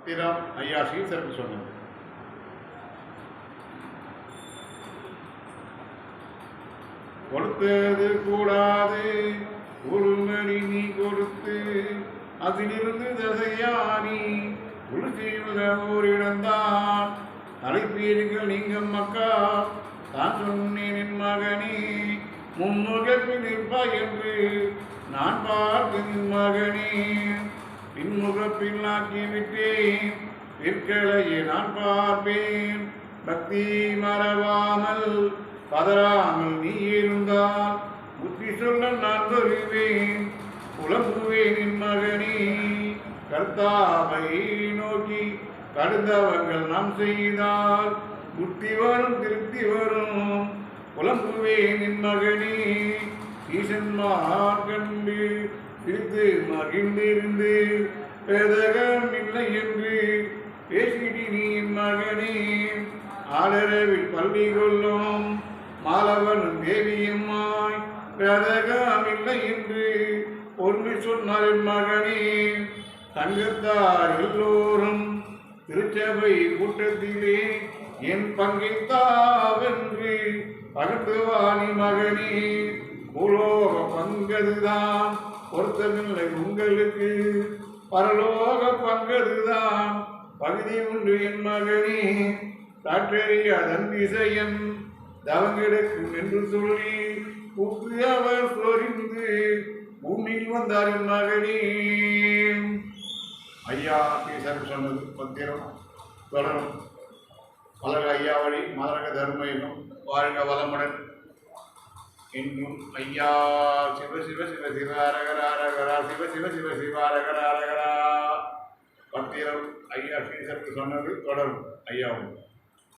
திறம் ஐயா ஸ்ரீசருக்கு சொன்னது. கொடுத்தது கூடாது ஒருமணி நீ கொடுத்து அதிலிருந்து தசையானி உளுத்தியுள்ள ஓரிடம்தான் தலைப்பீர்கள் நீங்கள் மக்கா தான் சொன்னேன் என் மகனே முன்முகப்பில் நிற்பாய் என்று நான் பார்த்தேன் மகனே பின்முகப்பில் ஆக்கிவிட்டேன் பிற்களையே நான் பார்ப்பேன் பக்தி மறவாமல் பதறாமல் நீ இருந்தால் புத்தி சொல்ல நான் வருவேன் புலம்புவேன் என் மகனே கர்த்தாவை நோக்கி கடுந்தவர்கள் நாம் செய்தால் புத்தி வரும் திருப்தி வரும் புலம்புவேன் என் மகனே ஈசன்மார் கண்டு சிரித்து மகிழ்ந்திருந்து பேதகம் இல்லை என்று பேசிடி நீ என் மகனே ஆளரவில் பள்ளி கொள்ளும் மாலவனும் தேவியம்மாய் பேதகம் இல்லை என்று ஒன்று சொன்னார் என் மகனே தங்கத்தார் எல்லோரும் திருச்சபை கூட்டத்திலே என் பங்கைத்தாவென்று பகட்டுவாணி மகனே பூலோக பங்கதுதான் பொருத்தமில்லை உங்களுக்கு பரலோக பங்கதுதான் பகுதி உண்டு என் மகனே காற்றறிய அதன் திசையன் தவங்கிடக்கும் என்று சொல்லி கூப்பிட்டு அவர் சொரிந்து பூமியில் வந்தார் என் மகனே. ஐயா ஸ்ரீசருக்கு சொன்னது பத்திரம் தொடரும். பலக ஐயா வழி மலரக தர்மயுகம் வாழ்க வளமுடன். இன்னும் ஐயா சிவ சிவ சிவ சிவ அரகர அரகரா சிவ சிவ சிவ சிவ அரகர அரகரா. பத்திரம் ஐயா ஸ்ரீசருக்கு சொன்னது தொடரும். ஐயாவும்